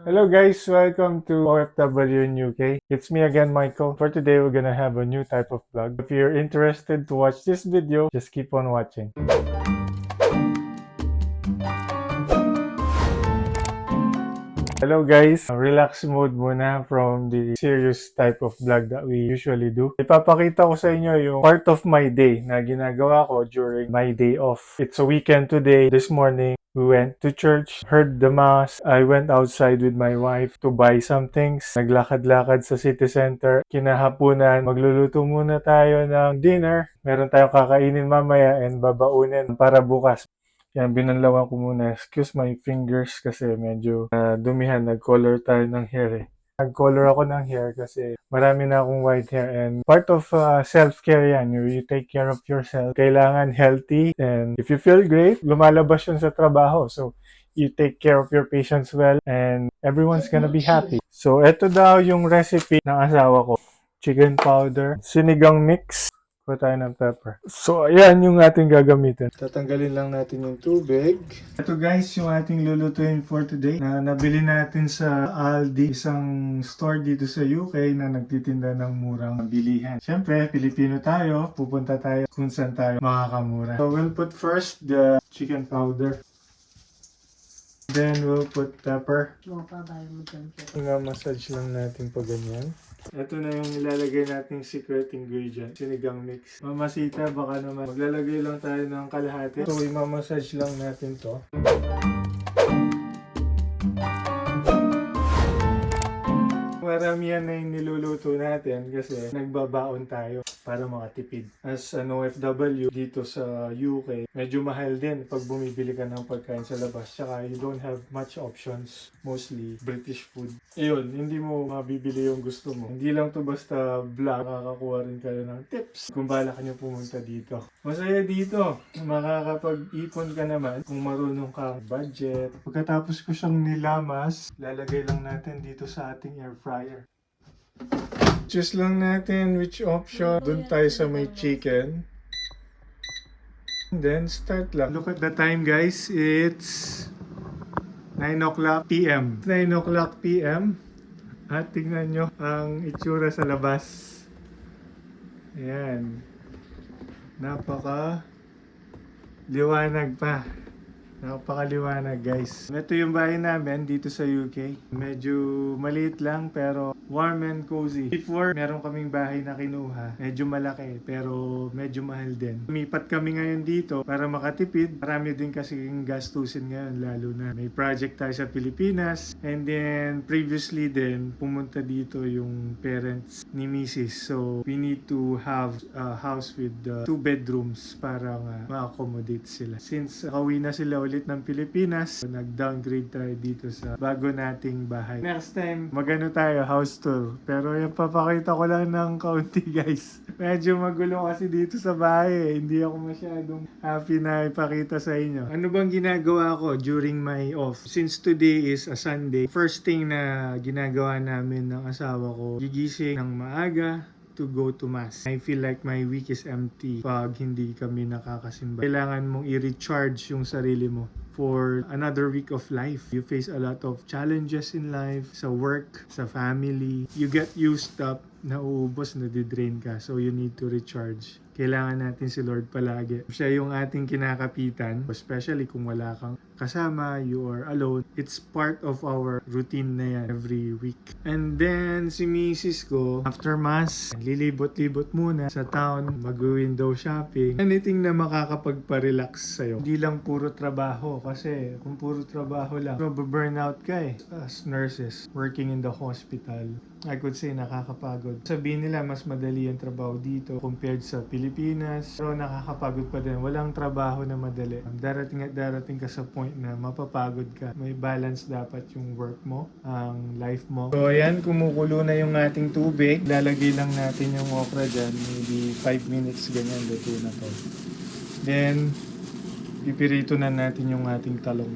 Hello guys, welcome to OFW in UK. It's me again, Michael. For today, we're gonna have a new type of vlog. If you're interested to watch this video, just keep on watching. Hello guys, relax mode muna from the serious type of vlog that we usually do. Ipapakita ko sa inyo yung part of my day na ginagawa ko during my day off. It's a weekend today. This morning, we went to church, heard the mass. I went outside with my wife to buy some things. Naglakad-lakad sa city center. Kinahapunan, magluluto muna tayo ng dinner. Meron tayong kakainin mamaya and babaunin para bukas. Yan, binanlawan ko muna. Excuse my fingers kasi medyo dumihan. Nag-color tayo ng hair eh. Nag-color ako ng hair kasi marami na akong white hair and part of self-care yan. You take care of yourself. Kailangan healthy and if you feel great, lumalabas yun sa trabaho. So, you take care of your patients well and everyone's gonna be happy. So, eto daw yung recipe ng asawa ko. Chicken powder, sinigang mix, kuha tayo ng pepper. So, ayan yung ating gagamitin. Tatanggalin lang natin yung tubig. Ito guys, yung ating lulutuin for today na nabili natin sa Aldi, isang store dito sa UK na nagtitinda ng murang bilihan. Siyempre, Pilipino tayo, pupunta tayo kung saan tayo makakamura. So, we'll put first the chicken powder. Then, we'll put pepper. Massage lang natin pa ganyan. Ito na yung nilalagay nating secret ingredient, sinigang mix. Mamasita, baka naman maglalagay lang tayo ng kalahati. So, i-massage lang natin to. Maramihan na yung niluluto natin kasi nagbabaon tayo para makatipid. As an OFW dito sa UK, medyo mahal din pag bumibili ka ng pagkain sa labas. Tsaka you don't have much options, mostly British food. Ayun, hindi mo mabibili yung gusto mo. Hindi lang to basta vlog, makakakuha rin kayo ng tips kung balak nyo pumunta dito. Masaya dito, makakapag-ipon ka naman kung marunong kang budget. Pagkatapos ko siyang nilamas, lalagay lang natin dito sa ating air fryer. Choose lang natin which option. Doon tayo sa may chicken. And then start lang. Look at the time guys. It's 9 o'clock p.m. 9 o'clock p.m. At tingnan nyo ang itsura sa labas. Ayan. Napaka liwanag pa. Napakaliwanag guys. Ito yung bahay namin dito sa UK. Medyo maliit lang pero warm and cozy. Before, meron kaming bahay na kinuha. Medyo malaki pero medyo mahal din. Lumipat kami ngayon dito para makatipid. Marami din kasing gastusin ngayon lalo na may project tayo sa Pilipinas. And then previously din pumunta dito yung parents ni Mrs. So we need to have a house with 2 bedrooms para ma-accommodate sila. Since kauwi na sila ulit ng Pilipinas, nag-downgrade tayo dito sa bago nating bahay. Next time, magano tayo, house tour. Pero yung papakita ko lang ng kaunti guys. Medyo magulo kasi dito sa bahay eh. Hindi ako masyadong happy na ipakita sa inyo. Ano bang ginagawa ko during my off? Since today is a Sunday, first thing na ginagawa namin ng asawa ko, gigising ng maaga, to go to mass. I feel like my week is empty pag hindi kami nakakasimba. Kailangan mong i-recharge yung sarili mo for another week of life. You face a lot of challenges in life, sa work, sa family. You get used up, nauubos, nadidrain ka. So you need to recharge. Kailangan natin si Lord palagi. Siya yung ating kinakapitan, especially kung wala kang kasama, you are alone. It's part of our routine na yan every week. And then, si Mrs. ko, after mass, lilibot-libot muna sa town, mag-window shopping. Anything na makakapagpa-relax sa'yo. Hindi lang puro trabaho kasi kung puro trabaho lang, mababurnout ka eh. As nurses, working in the hospital, I could say nakakapagod. Sabihin nila mas madali ang trabaho dito compared sa Pilipinas. Pero nakakapagod pa din. Walang trabaho na madali. Darating at darating ka sa point na mapapagod ka. May balance dapat yung work mo, ang life mo. So ayan, kumukulo na yung ating tubig. Lalagay lang natin yung okra dyan. Maybe 5 minutes ganyan, luto na to. Then, pipirito na natin yung ating talong.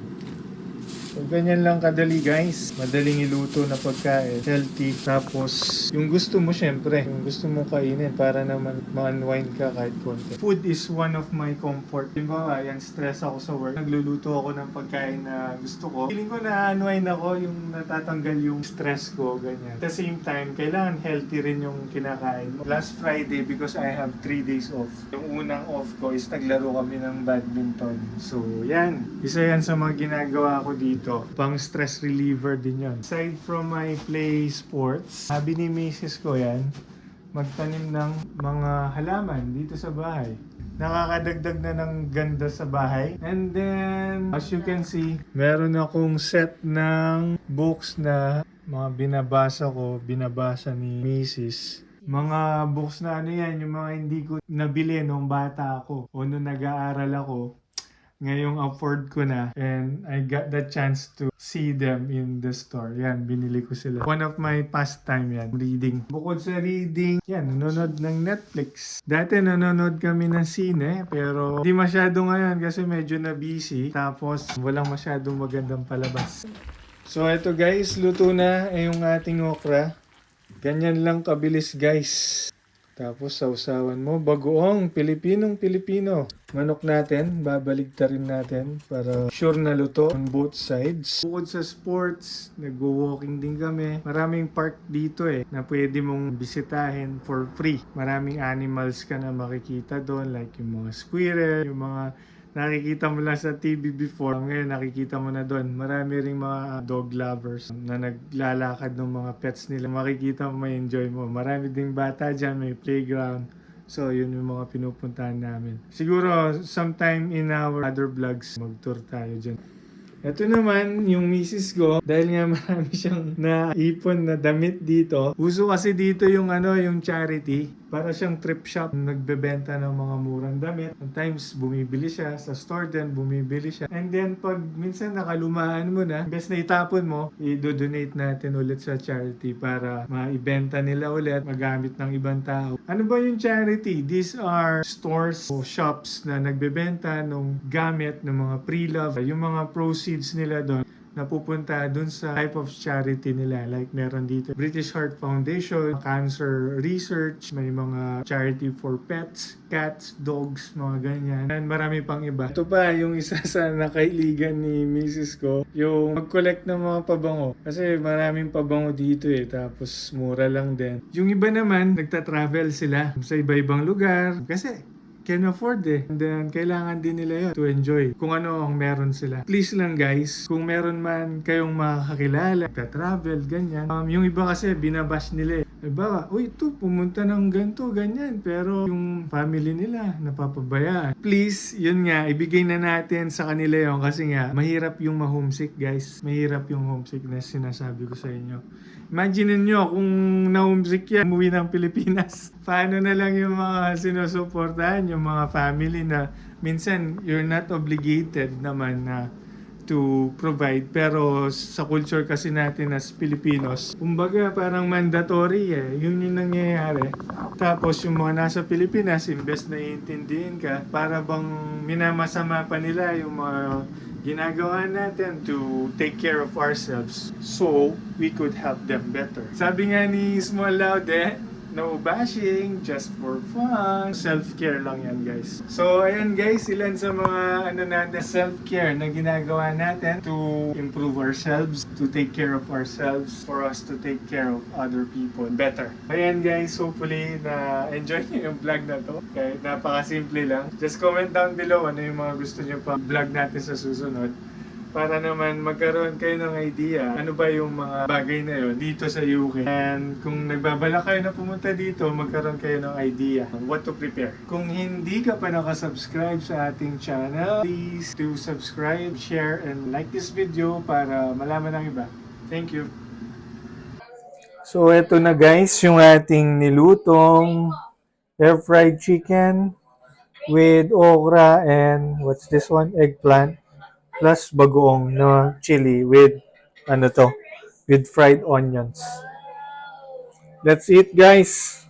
So, ganyan lang kadali guys. Madaling iluto na pagkain. Healthy. Tapos, yung gusto mo syempre. Yung gusto mo kainin para naman ma-unwind ka kahit konti. Food is one of my comfort. Diba, yan, stress ako sa work. Nagluluto ako ng pagkain na gusto ko. Feeling ko na-unwind ako, yung natatanggal yung stress ko, ganyan. At the same time, kailangan healthy rin yung kinakain mo. Last Friday, because I have 3 days off, yung unang off ko is naglaro kami ng badminton. So, yan. Isa yan sa mga ginagawa ko dito. Pang stress reliever din yan. Aside from my play sports, sabi ni misis ko yan, magtanim ng mga halaman dito sa bahay. Nakakadagdag na ng ganda sa bahay. And then, as you can see, meron akong set ng books na mga binabasa ni misis. Mga books na ano yan, yung mga hindi ko nabili nung bata ako o nung nag-aaral ako. Ngayong afford ko na and I got the chance to see them in the store. Yan, binili ko sila. One of my pastime yan, reading. Bukod sa reading, yan, nanonood ng Netflix. Dati nanonood kami ng sine, pero hindi masyado ngayon kasi medyo na busy. Tapos, walang masyadong magandang palabas. So, ito guys, luto na yung ating okra. Ganyan lang kabilis guys. Tapos sausawan mo, bagoong Pilipinong-Pilipino. Manok natin, babaligtarin natin para sure na luto on both sides. Bukod sa sports, nag-walking din kami. Maraming park dito na pwede mong bisitahin for free. Maraming animals ka na makikita doon like yung mga squirrel, yung mga nakikita mo lang sa TV before, ngayon nakikita mo na doon. Marami ring mga dog lovers na naglalakad ng mga pets nila. Makikita mo, may enjoy mo. Marami ding bata dyan, may playground. So, yun yung mga pinupuntahan namin. Siguro, sometime in our other vlogs, mag-tour tayo dyan. Ito naman, yung misis ko, dahil nga marami siyang naipon na damit dito. Uso kasi dito yung yung charity. Para siyang trip shop, nagbebenta ng mga murang damit. Sometimes bumibili siya, sa store din bumibili siya. And then pag minsan nakalumaan mo na, best na itapon mo, i-donate natin ulit sa charity para maibenta nila ulit, magamit ng ibang tao. Ano ba yung charity? These are stores o shops na nagbebenta ng gamit ng mga pre-love. Yung mga proceeds nila doon, napupunta dun sa type of charity nila. Like meron dito British Heart Foundation, Cancer Research, may mga charity for pets, cats, dogs, mga ganyan. And marami pang iba. Ito pa, yung isa sa nakailigan ni Mrs. ko, yung mag-collect ng mga pabango. Kasi maraming pabango dito tapos mura lang din. Yung iba naman, nagta-travel sila sa iba-ibang lugar. Kasi can afford And then, kailangan din nila yun to enjoy kung ano ang meron sila. Please lang guys, kung meron man kayong makakilala, ka-travel, ganyan. Yung iba kasi, binabash nila Diba, uy, ito, pumunta ng ganito, ganyan. Pero yung family nila, napapabayaan. Please, yun nga, ibigay na natin sa kanila yun kasi nga, mahirap yung ma-homesick guys. Mahirap yung homesickness, sinasabi ko sa inyo. Imagine nyo kung na-homesick yan, umuwi ng Pilipinas. Paano na lang yung mga sinusuportahan, yung mga family na minsan you're not obligated naman na to provide. Pero sa culture kasi natin as Filipinos, kumbaga parang mandatory Yun yung nangyayari. Tapos yung mga nasa Pilipinas, imbes na iintindihin ka, para bang minamasama pa nila yung mga ginagawa natin to take care of ourselves so we could help them better. Sabi nga ni Small Loud no bashing, just for fun. Self-care lang yan guys. So ayan guys, ilan sa mga natin self-care na ginagawa natin to improve ourselves, to take care of ourselves, for us to take care of other people better. Ayan guys, hopefully na enjoy nyo yung vlog na to. Okay, napaka-simple lang. Just comment down below ano yung mga gusto nyo pa vlog natin sa susunod. Para naman magkaroon kayo ng idea ano ba yung mga bagay na yun dito sa UK. And kung nagbabala kayo na pumunta dito, magkaroon kayo ng idea on what to prepare. Kung hindi ka pa nakasubscribe sa ating channel, please do subscribe, share, and like this video para malaman ng iba. Thank you. So eto na guys, yung ating nilutong air fried chicken with okra and what's this one? Eggplant. Plus bagoong na chili with with fried onions. That's it guys.